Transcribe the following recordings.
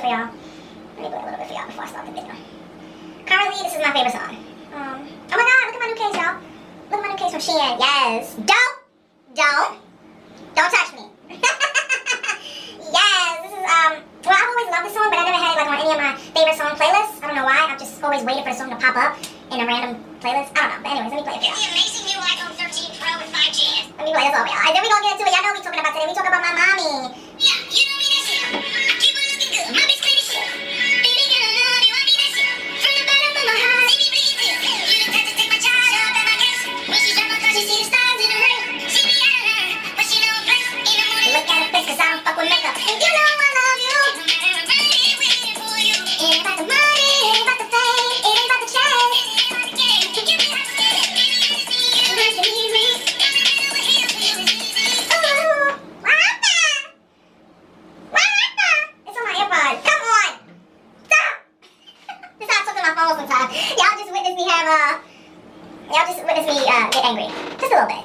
for y'all. Let me play a little bit for y'all before I start the video. Currently, this is my favorite song. Oh my god, look at my new case, y'all. Look at my new case from Shein. Yes. Don't touch me. Yes, this is, well, I've always loved this song, but I never had it, like, on any of my favorite song playlists. I don't know why. I've just always waited for the song to pop up in a random playlist. I don't know. But anyways, let me play it for y'all. The amazing new iPhone 13 Pro with 5G. Let me play this over, y'all. Then we gonna get into it. Y'all know what we talking about today. We talking about my mommy. Yeah, you know me, that's it. I keep on looking good. My bitch clean as shit. Baby girl, I love you, I be that shit. From the bottom of my heart, see me bleed this. You the type to take my child up at my case. When she drop my car, she see the stars in the rain. She be out of line, but she don't play. In the morning, Look at her face, cause I don't fuck with makeup. And you know I love you. no matter I'm ready, waiting for you. It ain't about the money, it ain't about the fame, it ain't about the chain. Give me hot today. Baby, I just need you. Nice to meet me. We're here for you. Ooh, Rasta. It's on my earbuds. Come on. Stop. This is how I talk to my phone sometimes. Y'all just witness me get angry. Just a little bit.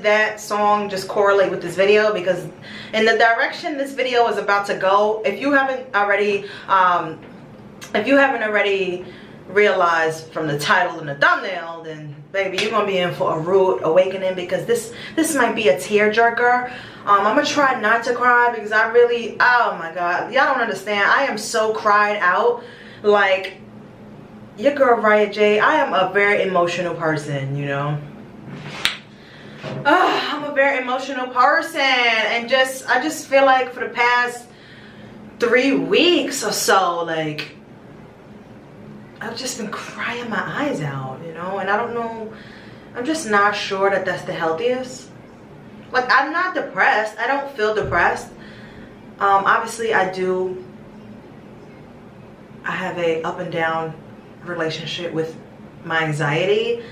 That song just correlate with this video, because in the direction this video is about to go, if you haven't already realized from the title and the thumbnail, then baby, you're gonna be in for a rude awakening, because this might be a tearjerker. I'm gonna try not to cry, because I really, oh my god, y'all don't understand. I am so cried out. Like, your girl Riah J, I am a very emotional person, you know. I'm a very emotional person, and I just feel like for the past 3 weeks or so, like, I've just been crying my eyes out, you know. And I don't know, I'm just not sure that that's the healthiest. Like, I'm not depressed. I don't feel depressed. Obviously I have a up and down relationship with my anxiety,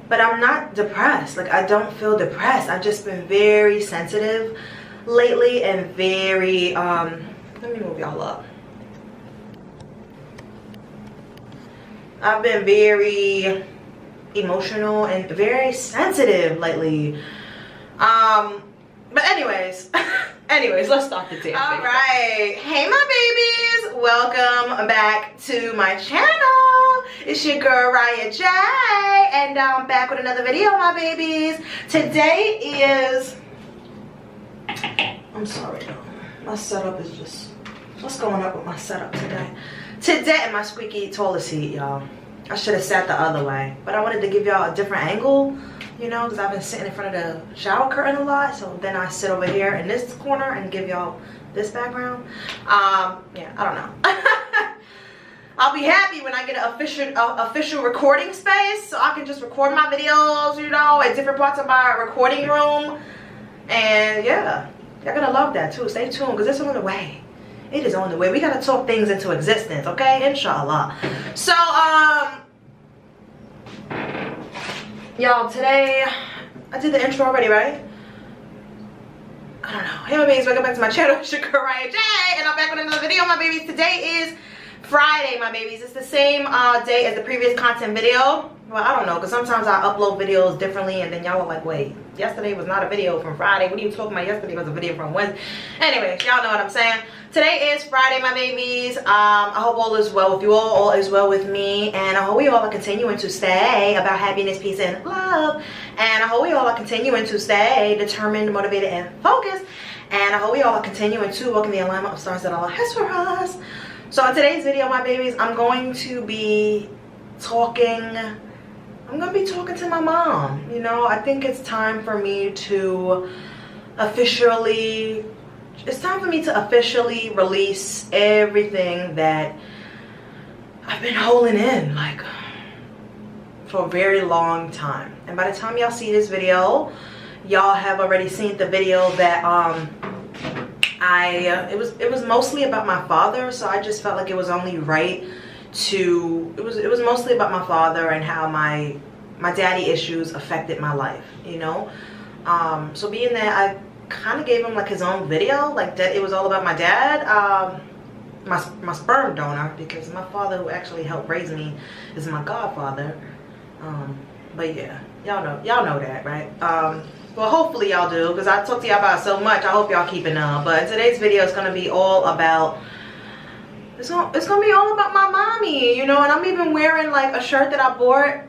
but I'm not depressed. Like, I don't feel depressed. I've just been very sensitive lately, and very let me move y'all up. I've been very emotional and very sensitive lately. But anyways, let's start the day. All right, hey my babies, welcome back to my channel. It's your girl Riah J, and I'm back with another video, my babies. Today is, I'm sorry, my setup is just, what's going up with my setup today? Today, my squeaky toilet seat, y'all. I should have sat the other way, but I wanted to give y'all a different angle, you know, because I've been sitting in front of the shower curtain a lot. So then I sit over here in this corner and give y'all this background. Yeah, I don't know. I'll be happy when I get an official recording space, so I can just record my videos, you know, at different parts of my recording room. And yeah, you're gonna love that too. Stay tuned, because it's on the way. It is on the way. We gotta talk things into existence, okay? Inshallah. So y'all, today I did the intro already, right? I don't know. Hey my babies, welcome back to my channel. It's your girl Riah J, and I'm back with another video, my babies. Today is Friday, my babies. It's the same day as the previous content video. Well, I don't know, because sometimes I upload videos differently, and then y'all are like, wait, yesterday was not a video from Friday. What are you talking about? Yesterday was a video from Wednesday. Anyways, y'all know what I'm saying. Today is Friday, my babies. I hope all is well with you all is well with me, and I hope we all are continuing to stay about happiness, peace, and love. And I hope we all are continuing to stay determined, motivated, and focused. And I hope we all are continuing to walk in the alignment of stars that Allah has for us. So in today's video, my babies, I'm going to be talking to my mom. You know, I think it's time for me to officially release everything that I've been holding in, like, for a very long time. And by the time y'all see this video, y'all have already seen the video that it was mostly about my father, so I just felt like it was only right to, it was mostly about my father and how my daddy issues affected my life, you know. So being that I kind of gave him like his own video, like that it was all about my dad, my sperm donor, because my father, who actually helped raise me, is my godfather. But yeah, y'all know that, right? Well, hopefully y'all do, because I talked to y'all about it so much. I hope y'all keeping up. But today's video is gonna be all about, it's gonna be all about my mommy, you know. And I'm even wearing like a shirt that I bought.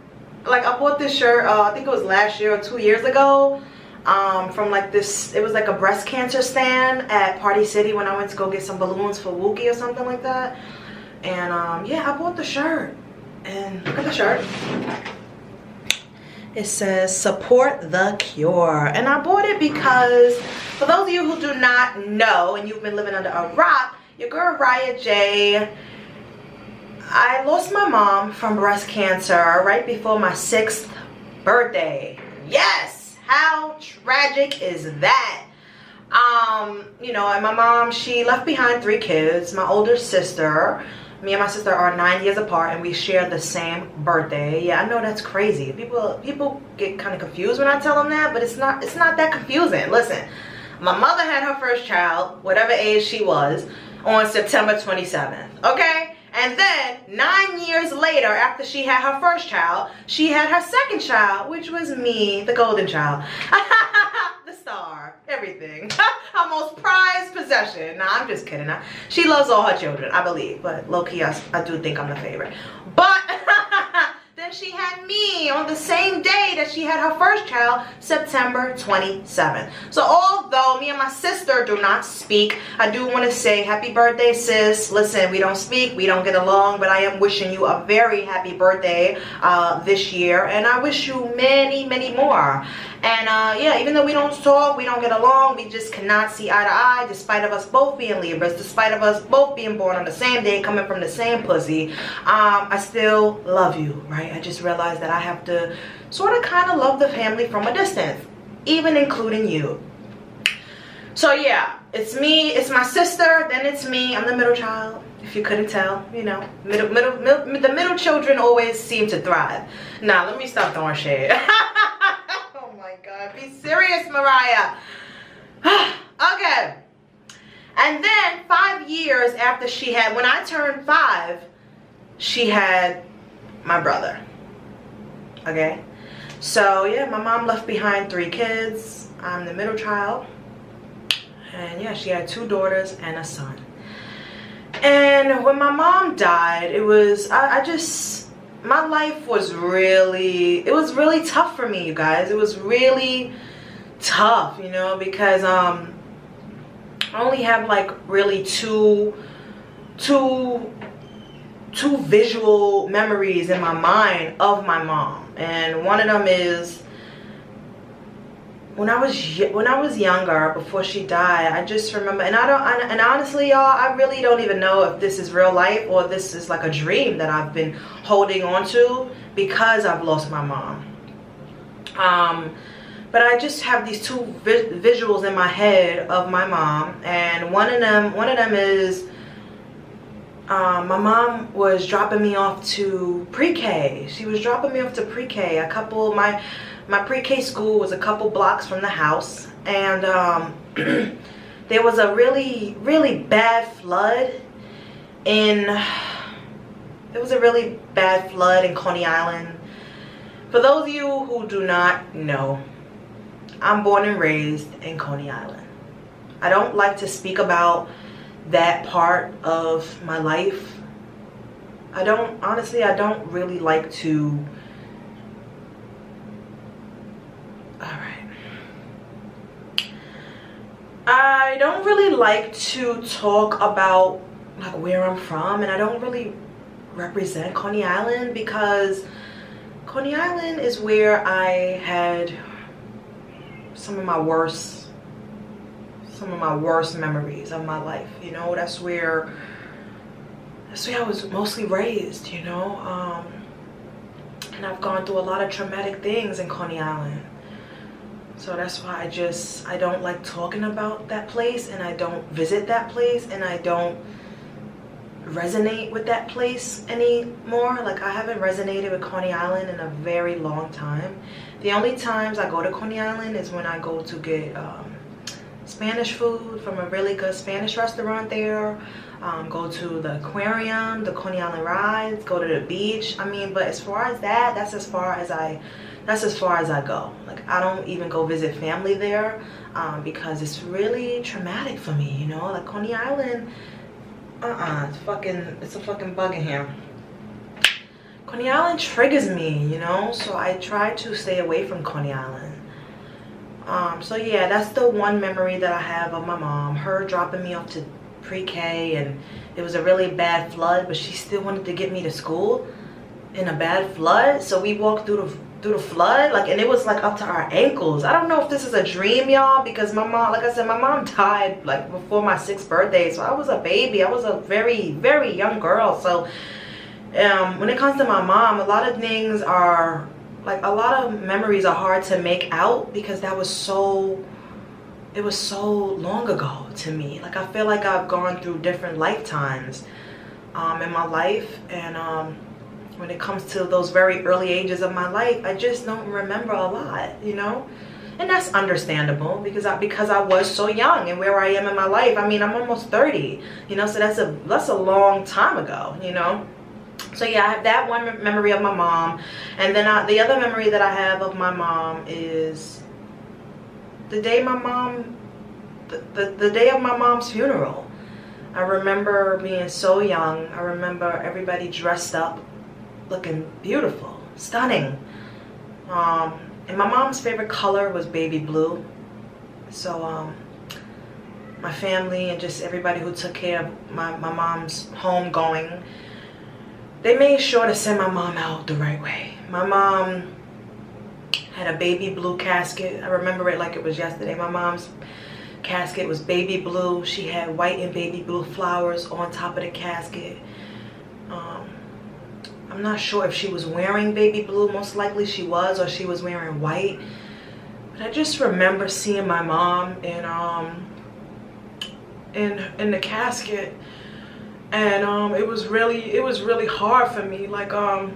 Like I bought this shirt, I think it was last year or 2 years ago, from like this, it was like a breast cancer stand at Party City when I went to go get some balloons for Wookie or something like that. And yeah, I bought the shirt, and look at the shirt. It says support the cure, and I bought it because, for those of you who do not know and you've been living under a rock, your girl Riah J, I lost my mom from breast cancer right before my 6th birthday. Yes, how tragic is that? You know, and my mom, she left behind 3 kids. My older sister, me and my sister are 9 years apart, and we share the same birthday. Yeah, I know that's crazy. People get kind of confused when I tell them that, but it's not that confusing. Listen, my mother had her first child, whatever age she was, on September 27th, okay? And then 9 years later, after she had her first child, she had her second child, which was me, the golden child. The star, everything. Her most prized possession. Nah, I'm just kidding. She loves all her children, I believe. But low-key, I do think I'm the favorite. But then she had me on the same day that she had her first child, September 27th. So although me and my sister do not speak, I do want to say happy birthday, sis. Listen, we don't speak, we don't get along, but I am wishing you a very happy birthday this year, and I wish you many, many more. And yeah, even though we don't talk, we don't get along, we just cannot see eye to eye, despite of us both being Libras, despite of us both being born on the same day, coming from the same pussy, I still love you, right? I just realized that I have to sort of kind of love the family from a distance, even including you. So yeah, it's me, it's my sister, then it's me. I'm the middle child, if you couldn't tell, you know. The middle children always seem to thrive. Now, let me stop throwing shade. Oh my God, be serious, Mariah. Okay. And then 5 years after she had, when I turned 5, she had my brother. Okay. So yeah, my mom left behind 3 kids. I'm the middle child. And yeah, she had 2 daughters and a son. And when my mom died, it was, my life was really, it was really tough for me, you guys. It was really tough, you know, because I only have like really two visual memories in my mind of my mom. And one of them is when I was younger, before she died. I just remember, and honestly, y'all, I really don't even know if this is real life or this is like a dream that I've been holding on to because I've lost my mom. But I just have these 2 visuals in my head of my mom, and one of them is my mom was dropping me off to pre-K. She was dropping me off to pre-K. My pre-K school was a couple blocks from the house, and there was a really, really bad flood in Coney Island. For those of you who do not know, I'm born and raised in Coney Island. I don't like to speak about that part of my life. Honestly, I don't really like to. I don't really like to talk about like where I'm from, and I don't really represent Coney Island because Coney Island is where I had some of my worst memories of my life, you know. That's where I was mostly raised, you know. And I've gone through a lot of traumatic things in Coney Island. So that's why I don't like talking about that place, and I don't visit that place, and I don't resonate with that place anymore. Like, I haven't resonated with Coney Island in a very long time. The only times I go to Coney Island is when I go to get Spanish food from a really good Spanish restaurant there, go to the aquarium, the Coney Island rides, go to the beach. I mean, but as far as that, that's as far as I go. Like, I don't even go visit family there, because it's really traumatic for me, you know. Like, Coney Island, it's a fucking bug in here. Coney Island triggers me, you know, so I try to stay away from Coney Island. So yeah, that's the one memory that I have of my mom, her dropping me off to pre-K, and it was a really bad flood, but she still wanted to get me to school in a bad flood. So we walked through the flood, like, and it was like up to our ankles. I don't know if this is a dream, y'all, because my mom, like I said, my mom died like before my 6th birthday, so I was a baby. I was a very, very young girl. So when it comes to my mom, a lot of things are like, a lot of memories are hard to make out, because it was so long ago to me. Like, I feel like I've gone through different lifetimes in my life, and when it comes to those very early ages of my life, I just don't remember a lot, you know. And that's understandable, because I was so young, and where I am in my life, I mean, I'm almost 30, you know, so that's a long time ago, you know. So yeah, I have that one memory of my mom, and then the other memory that I have of my mom is the day my mom, the day of my mom's funeral. I remember being so young. I remember everybody dressed up, looking beautiful, stunning. And my mom's favorite color was baby blue. So my family and just everybody who took care of my mom's homegoing, they made sure to send my mom out the right way. My mom had a baby blue casket. I remember it like it was yesterday. My mom's casket was baby blue. She had white and baby blue flowers on top of the casket. I'm not sure if she was wearing baby blue. Most likely she was, or she was wearing white. But I just remember seeing my mom in the casket, and it was really hard for me. Like, I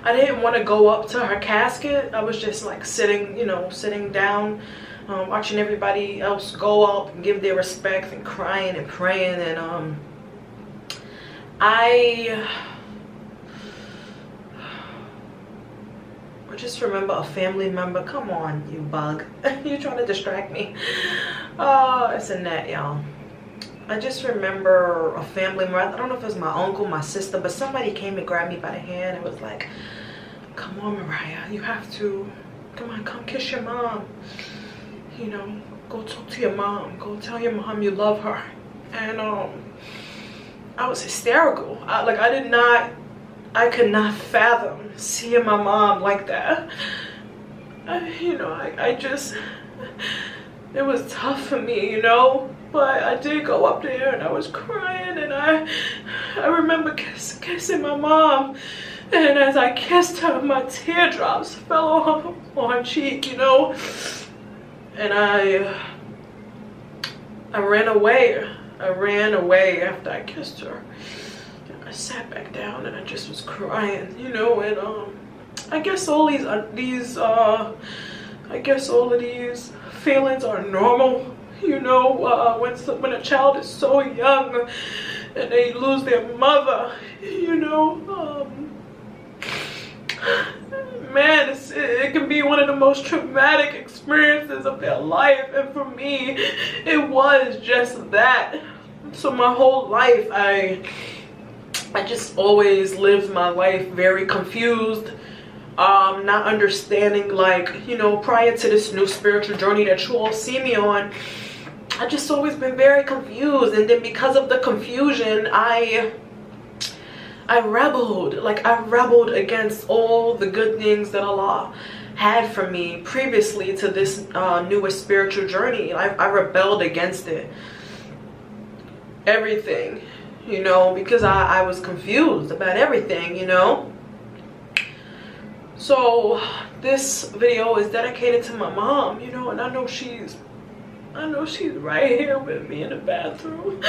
didn't want to go up to her casket. I was just like sitting down, watching everybody else go up and give their respects and crying and praying. And I just remember a family member. Come on, you bug. You're trying to distract me. Oh, it's a net, y'all. I just remember a family member. I don't know if it was my uncle, my sister, but somebody came and grabbed me by the hand and was like, come on, Mariah, you have to, come on, come kiss your mom. You know, go talk to your mom. Go tell your mom you love her. And I was hysterical. I could not fathom seeing my mom like that. It was tough for me, you know. But I did go up there and I was crying, and I remember kissing my mom. And as I kissed her, my teardrops fell on her cheek, you know. And I ran away. I ran away after I kissed her. And I sat back down and I just was crying, you know. And I guess all of these feelings are normal. You know, when a child is so young and they lose their mother, you know, man, it can be one of the most traumatic experiences of their life. And for me, it was just that. So my whole life, I just always lived my life very confused. Not understanding, like, you know, prior to this new spiritual journey that you all see me on, I just always been very confused. And then because of the confusion, I rebelled. Like, I rebelled against all the good things that Allah had for me previously to this newest spiritual journey. I rebelled against it. Everything, you know, because I was confused about everything, you know. So this video is dedicated to my mom, you know, and I know she's right here with me in the bathroom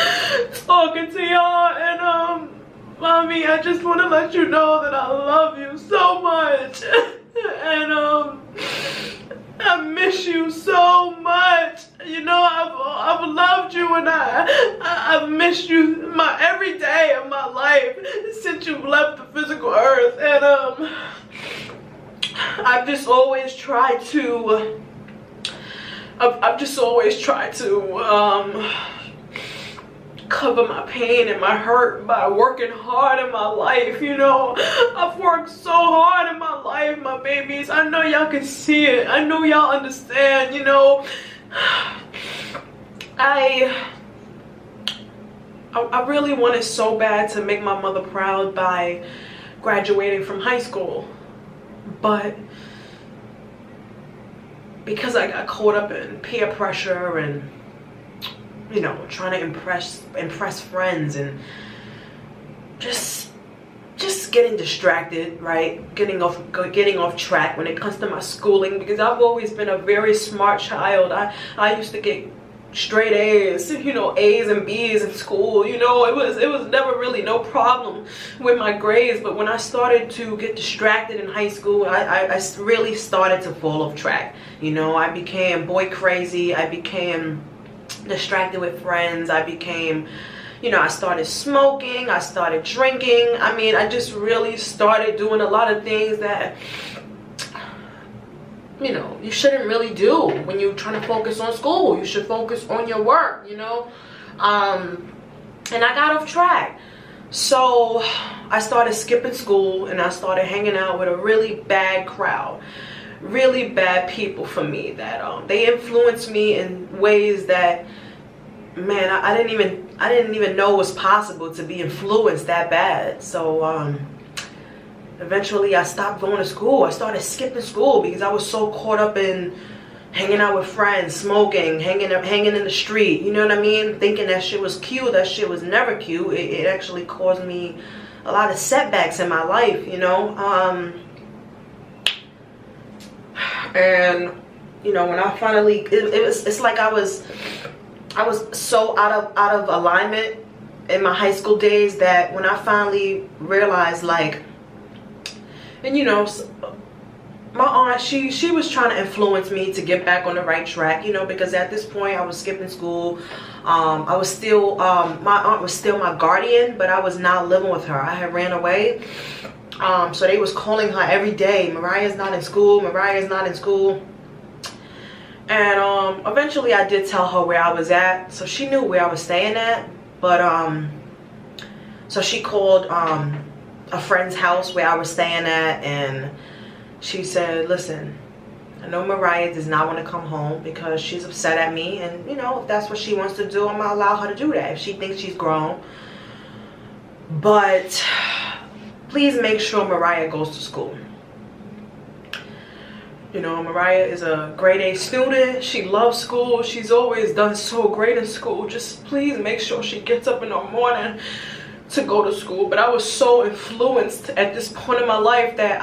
talking to y'all. And mommy, I just want to let you know that I love you so much. And I miss you so much. You know, I've loved you, and I've missed you every day of my life since you left the physical earth. And I've just always tried to cover my pain and my hurt by working hard in my life, you know. I've worked so hard in my life, my babies. I know y'all can see it. I know y'all understand, you know. I really wanted so bad to make my mother proud by graduating from high school, but because I got caught up in peer pressure and, you know, trying to impress friends and just getting distracted, right? Getting off track when it comes to my schooling, because I've always been a very smart child. I used to get straight A's, you know, A's and B's in school, you know. It was never really no problem with my grades. But when I started to get distracted in high school, I really started to fall off track, you know. I became boy crazy. I became distracted with friends. I became, you know, I started smoking, I started drinking. I mean, I just really started doing a lot of things that, you know, you shouldn't really do when you're trying to focus on school. You should focus on your work, you know. And I got off track. So I started skipping school, and I started hanging out with a really bad crowd. Really bad people for me that they influenced me in ways that, man, I didn't even know it was possible to be influenced that bad. So eventually I stopped going to school. I started skipping school because I was so caught up in hanging out with friends, smoking, hanging in the street, you know what I mean? Thinking that shit was cute. That shit was never cute. It actually caused me a lot of setbacks in my life, you know. And you know, when I finally, it's like I was so out of alignment in my high school days that when I finally realized, like, and you know, my aunt, she was trying to influence me to get back on the right track, you know, because at this point I was skipping school. I was still, my aunt was still my guardian, but I was not living with her. I had ran away. So they was calling her every day, Mariah's not in school, Mariah's not in school. And eventually I did tell her where I was at, so she knew where I was staying at. But so she called a friend's house where I was staying at, and she said, listen, I know Mariah does not want to come home because she's upset at me, and you know, if that's what she wants to do, I'm gonna allow her to do that if she thinks she's grown. But please make sure Mariah goes to school. You know, Mariah is a grade A student. She loves school. She's always done so great in school. Just please make sure she gets up in the morning to go to school. But I was so influenced at this point in my life that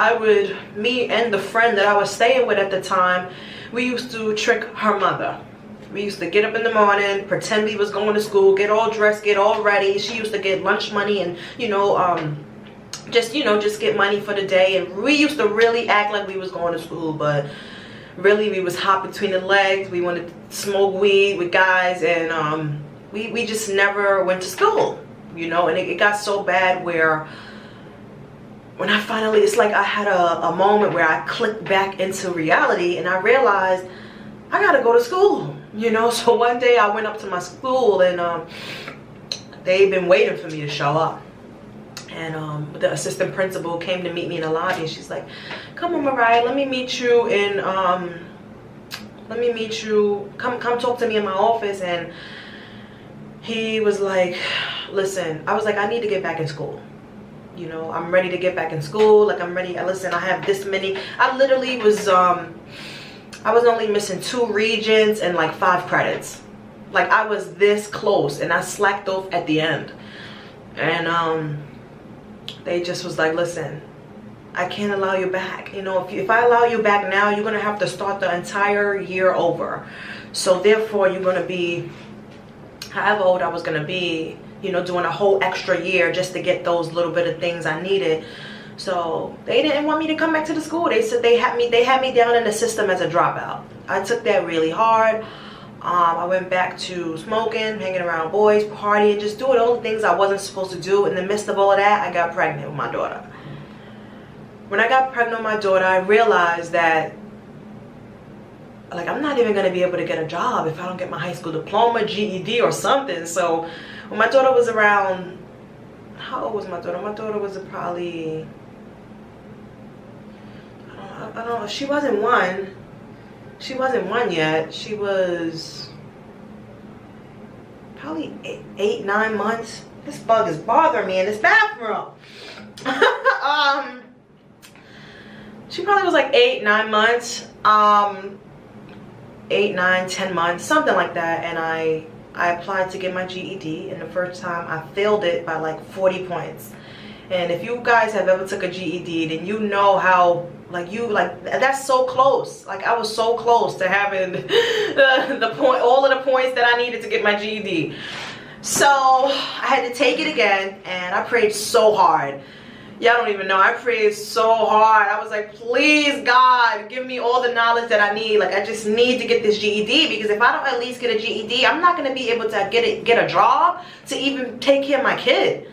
me and the friend that I was staying with at the time, we used to trick her mother. We used to get up in the morning, pretend we was going to school, get all dressed, get all ready. She used to get lunch money and, you know, just get money for the day. And we used to really act like we was going to school, but really we was hot between the legs. We wanted to smoke weed with guys, and we just never went to school, you know. And it got so bad where when I finally, it's like I had a moment where I clicked back into reality, and I realized I gotta go to school, you know. So one day I went up to my school, and they've been waiting for me to show up. And the assistant principal came to meet me in the lobby, and she's like, come on, Mariah, let me meet you in, come talk to me in my office. And he was like, listen, I was like, I need to get back in school. You know, I'm ready to get back in school. Like, I'm ready. Listen, I have this many. I literally was, I was only missing 2 regions and like 5 credits. Like, I was this close, and I slacked off at the end. And they just was like, listen, I can't allow you back. You know, if I allow you back now, you're gonna have to start the entire year over. So therefore, you're gonna be however old I was gonna be, you know, doing a whole extra year just to get those little bit of things I needed. So they didn't want me to come back to the school. They said they had me down in the system as a dropout. I took that really hard. I went back to smoking, hanging around boys, partying, just doing all the things I wasn't supposed to do. In the midst of all of that, I got pregnant with my daughter. When I got pregnant with my daughter, I realized that, like, I'm not even going to be able to get a job if I don't get my high school diploma, GED, or something. So when my daughter was around, how old was my daughter? My daughter was probably, I don't know, she wasn't one. She wasn't one yet. She was probably 8-9 months. This bug is bothering me in this bathroom. She probably was like 8-9 months. 8, 9, 10 months, something like that. And I applied to get my GED, and the first time I failed it by like 40 points. And if you guys have ever took a GED, then you know how, like, that's so close. Like, I was so close to having the point, all of the points that I needed to get my GED. So I had to take it again, and I prayed so hard. Y'all don't even know, I prayed so hard. I was like, please God, give me all the knowledge that I need. Like, I just need to get this GED, because if I don't at least get a GED, I'm not going to be able to get a job to even take care of my kid.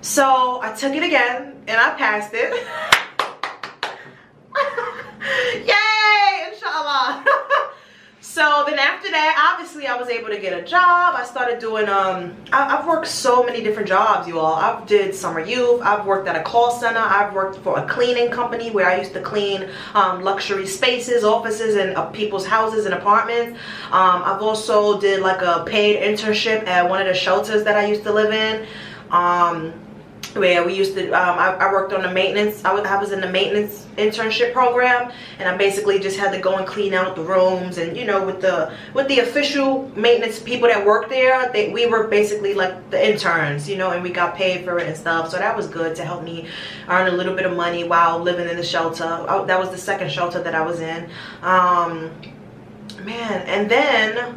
So I took it again, and I passed it. Yay, inshallah. So then after that, obviously I was able to get a job. I started doing, I've worked so many different jobs, you all. I've did summer youth. I've worked at a call center. I've worked for a cleaning company where I used to clean luxury spaces, offices, and people's houses and apartments. I've also did like a paid internship at one of the shelters that I used to live in. Where we used to, I worked on the maintenance. I was in the maintenance internship program, and I basically just had to go and clean out the rooms, and, you know, with the official maintenance people that worked there, we were basically like the interns, you know, and we got paid for it and stuff. So that was good to help me earn a little bit of money while living in the shelter. That was the second shelter that I was in. Man, and then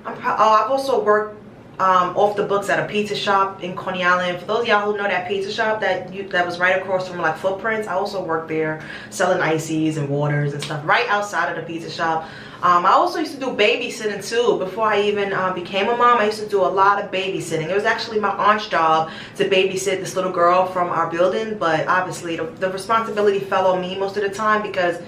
I've also worked off the books at a pizza shop in Coney Island. For those of y'all who know that pizza shop that was right across from like Footprints, I also worked there selling ices and waters and stuff right outside of the pizza shop. I also used to do babysitting too. Before I even became a mom, I used to do a lot of babysitting. It was actually my aunt's job to babysit this little girl from our building, but obviously the responsibility fell on me most of the time, because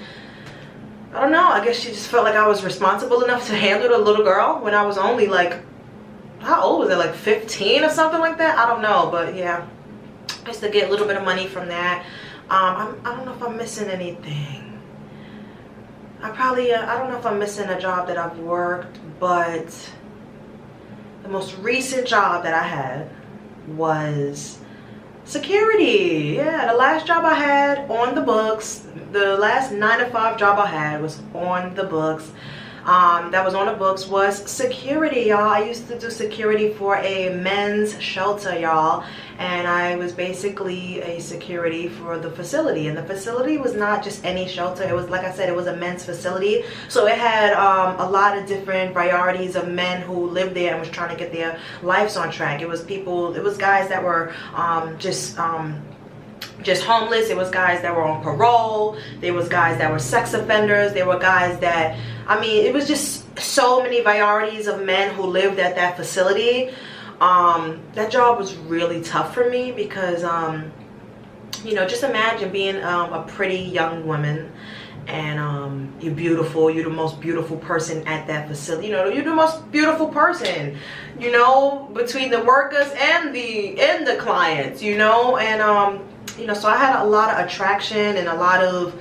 I don't know, I guess she just felt like I was responsible enough to handle the little girl when I was only like, how old was it, like 15 or something like that? I don't know, but yeah, I used to get a little bit of money from that. I don't know if I'm missing anything. I don't know if I'm missing a job that I've worked, but the most recent job that I had was security. Yeah, the last job I had on the books, the last 9-to-5 job I had was on the books. That was on the books was security, y'all. I used to do security for a men's shelter, y'all, and I was basically a security for the facility. And the facility was not just any shelter. It was, like I said, it was a men's facility, so it had a lot of different varieties of men who lived there and was trying to get their lives on track. It was guys that were just homeless. It was guys that were on parole. There was guys that were sex offenders. There were guys that, I mean, it was just so many varieties of men who lived at that facility. That job was really tough for me because, you know, just imagine being a pretty young woman, and you're beautiful. You're the most beautiful person at that facility. You know, you're the most beautiful person, you know, between the workers and the clients, you know, and you know, so I had a lot of attraction and a lot of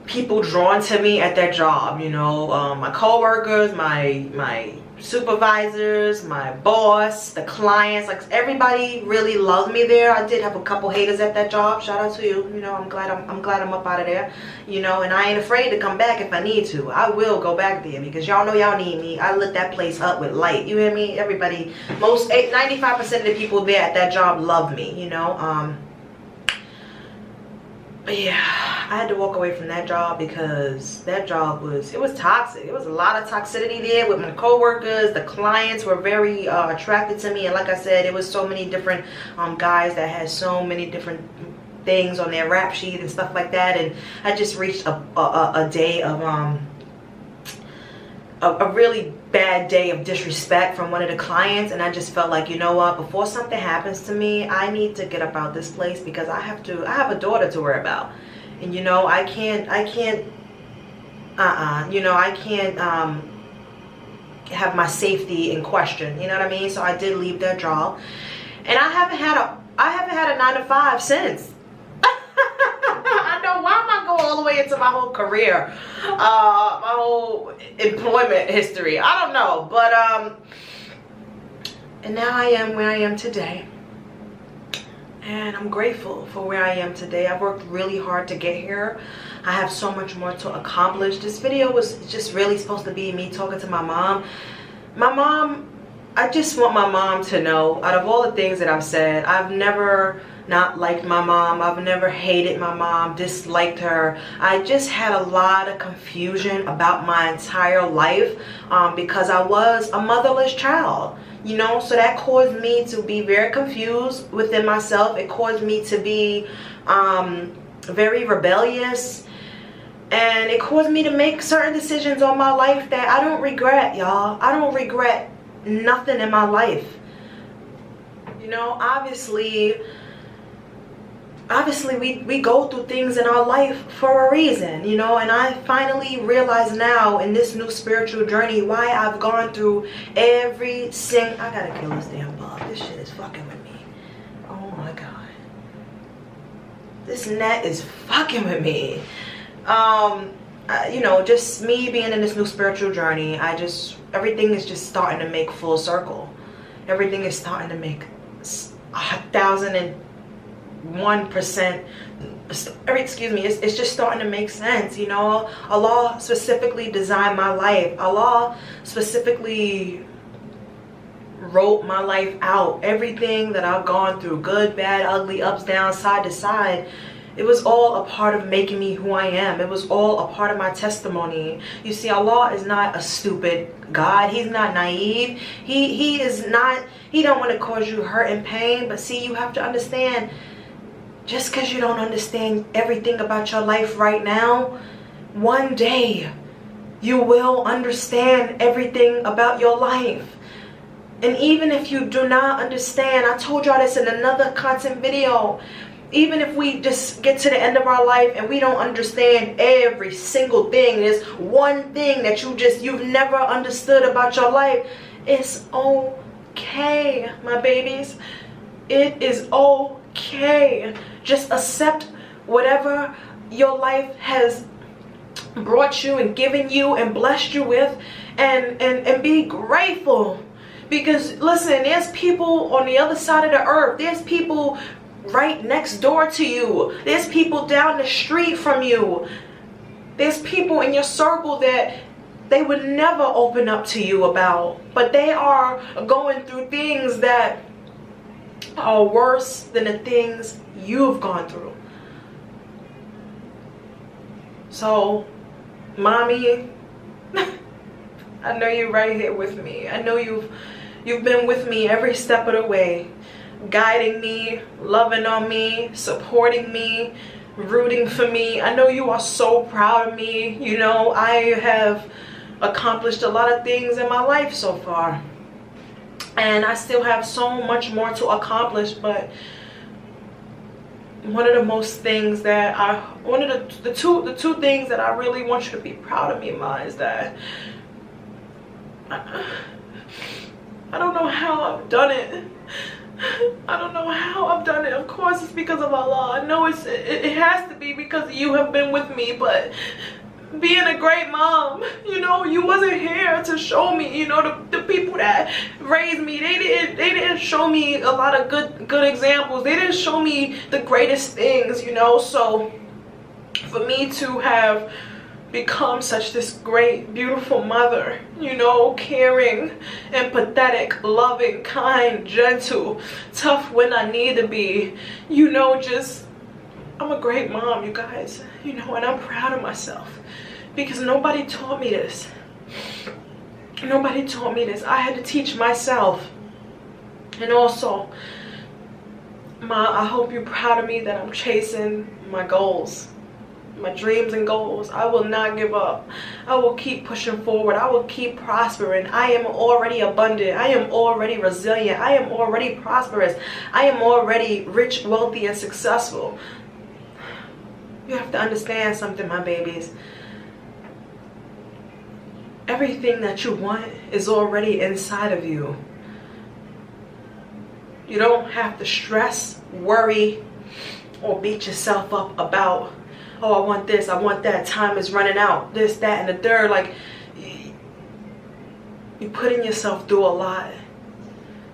people drawn to me at that job, you know, my co-workers, my supervisors, my boss, the clients, like everybody really loved me there. I did have a couple haters at that job. Shout out to you. You know, I'm glad I'm up out of there. You know, and I ain't afraid to come back if I need to. I will go back there because y'all know y'all need me. I lit that place up with light. You hear me? Everybody, 95% of the people there at that job love me. You know, but yeah, I had to walk away from that job because that job was toxic. It was a lot of toxicity there with my coworkers. The clients were very attracted to me, and like I said, it was so many different guys that had so many different things on their rap sheet and stuff like that. And I just reached a day of a really bad day of disrespect from one of the clients, and I just felt like, you know what, before something happens to me, I need to get up out this place because I have a daughter to worry about. And you know, I can't you know, I can't have my safety in question, you know what I mean? So I did leave that job, and I haven't had a 9-to-5 since. I know, why am I going all the way into my whole career, my whole employment history? I don't know, but and now I am where I am today, and I'm grateful for where I am today. I've worked really hard to get here. I have so much more to accomplish. This video was just really supposed to be me talking to my mom. I just want my mom to know, out of all the things that I've said, I've never not liked my mom. I've never hated my mom, disliked her. I just had a lot of confusion about my entire life because I was a motherless child, you know. So that caused me to be very confused within myself. It caused me to be very rebellious, and it caused me to make certain decisions on my life that I don't regret, y'all. I don't regret nothing in my life. You know, obviously we go through things in our life for a reason, you know. And I finally realize now in this new spiritual journey why I've gone through every single... I gotta kill this damn bug. This shit is fucking with me. Oh my god, this net is fucking with me. You know, just me being in this new spiritual journey, everything is just starting to make full circle. Everything is starting to make 1,001%. Excuse me. It's just starting to make sense. You know, Allah specifically designed my life. Allah specifically wrote my life out. Everything that I've gone through, good, bad, ugly, ups, downs, side to side, it was all a part of making me who I am. It was all a part of my testimony. You see, Allah is not a stupid God. He's not naive. He don't want to cause you hurt and pain. But see, you have to understand, just because you don't understand everything about your life right now, one day you will understand everything about your life. And even if you do not understand, I told y'all this in another content video, even if we just get to the end of our life and we don't understand every single thing, there's one thing that you've never understood about your life, it's okay, my babies. It is okay. Just accept whatever your life has brought you and given you and blessed you with, and be grateful. Because listen, there's people on the other side of the earth. There's people right next door to you. There's people down the street from you. There's people in your circle that they would never open up to you about, but they are going through things that are worse than the things you've gone through. So, mommy, I know you're right here with me. I know you've been with me every step of the way, guiding me, loving on me, supporting me, rooting for me. I know you are so proud of me. You know, I have accomplished a lot of things in my life so far, and I still have so much more to accomplish. But one of the two things that I really want you to be proud of me, Ma, is that I don't know how I've done it. I don't know how I've done it. Of course it's because of Allah. I know it has to be because you have been with me, but being a great mom. You know, you wasn't here to show me, you know, the people that raised me, they didn't show me a lot of good examples. They didn't show me the greatest things, you know. So for me to have become such this great, beautiful mother, you know, caring, empathetic, loving, kind, gentle, tough when I need to be, you know, just, I'm a great mom, you guys, you know, and I'm proud of myself because nobody taught me this. Nobody taught me this. I had to teach myself. And also, I hope you're proud of me that I'm chasing my goals, my dreams and goals. I will not give up. I will keep pushing forward. I will keep prospering. I am already abundant. I am already resilient. I am already prosperous. I am already rich, wealthy, and successful. You have to understand something, my babies. Everything that you want is already inside of you. You don't have to stress, worry, or beat yourself up about, oh, I want this, I want that, time is running out, this, that, and the third. Like, you're putting yourself through a lot.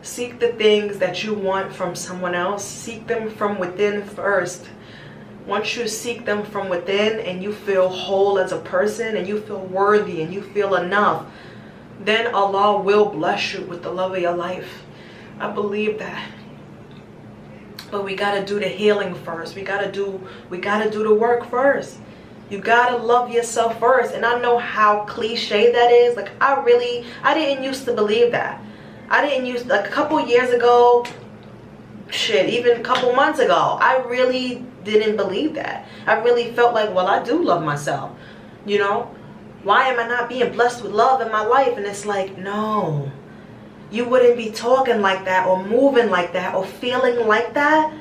Seek the things that you want from someone else. Seek them from within first. Once you seek them from within and you feel whole as a person and you feel worthy and you feel enough, then Allah will bless you with the love of your life. I believe that. But we gotta do the healing first. We gotta do the work first. You gotta love yourself first. And I know how cliche that is. Like, I didn't used to believe that. Like a couple years ago, shit, even a couple months ago, I really didn't believe that. I really felt like, well, I do love myself. You know, why am I not being blessed with love in my life? And it's like, no. You wouldn't be talking like that or moving like that or feeling like that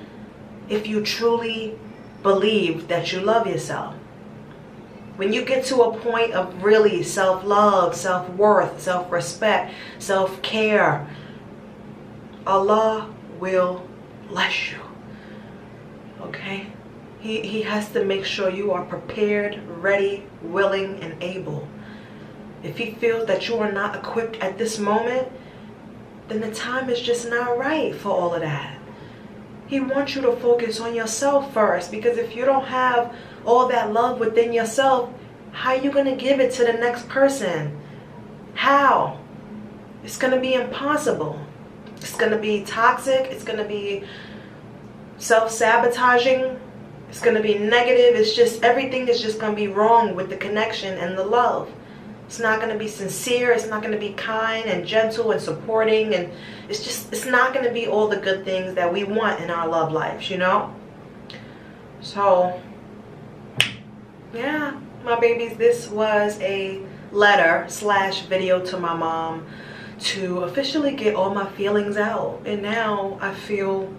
if you truly believed that you love yourself. When you get to a point of really self-love, self-worth, self-respect, self-care, Allah will bless you. Okay? He has to make sure you are prepared, ready, willing, and able. If he feels that you are not equipped at this moment, then the time is just not right for all of that. He wants you to focus on yourself first, because if you don't have all that love within yourself, how are you going to give it to the next person? How? It's going to be impossible. It's going to be toxic. It's going to be self-sabotaging. It's going to be negative. It's just, everything is just going to be wrong with the connection and the love. It's not going to be sincere. It's not going to be kind and gentle and supporting. And it's not going to be all the good things that we want in our love lives, you know? So, yeah, my babies, this was a letter/video to my mom to officially get all my feelings out. And now I feel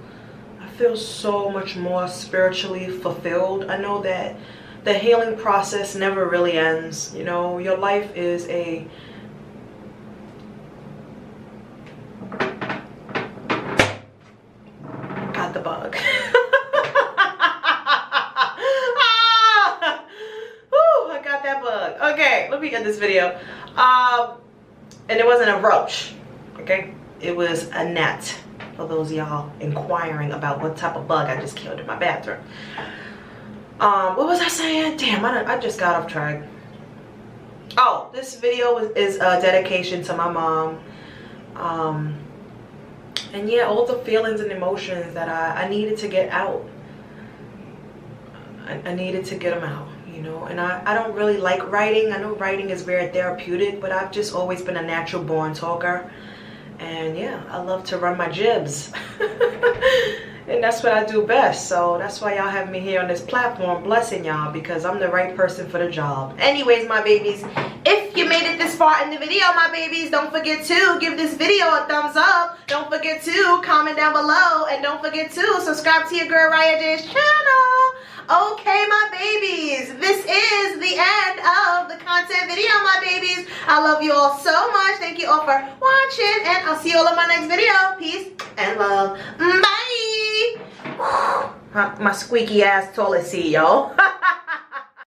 so much more spiritually fulfilled. I know that the healing process never really ends. You know, your life is a got the bug. I got that bug. Okay, let me get this video. And it wasn't a roach, okay? It was a gnat. For those of y'all inquiring about what type of bug I just killed in my bathroom. What was I saying? Damn, I just got off track. Oh, this video is a dedication to my mom. And yeah, all the feelings and emotions that I needed to get out. I needed to get them out, you know. And I don't really like writing. I know writing is very therapeutic, but I've just always been a natural born talker. And yeah, I love to run my jibs. And that's what I do best. So that's why y'all have me here on this platform blessing y'all, because I'm the right person for the job. Anyways, my babies, if you made it this far in the video, my babies, don't forget to give this video a thumbs up. Don't forget to comment down below. And don't forget to subscribe to your girl Riahjay's channel. Okay, my babies, this is the end of the content video, my babies. I love you all so much. Thank you all for watching, and I'll see you all in my next video. Peace and love. Bye. My squeaky ass toilet seat, y'all.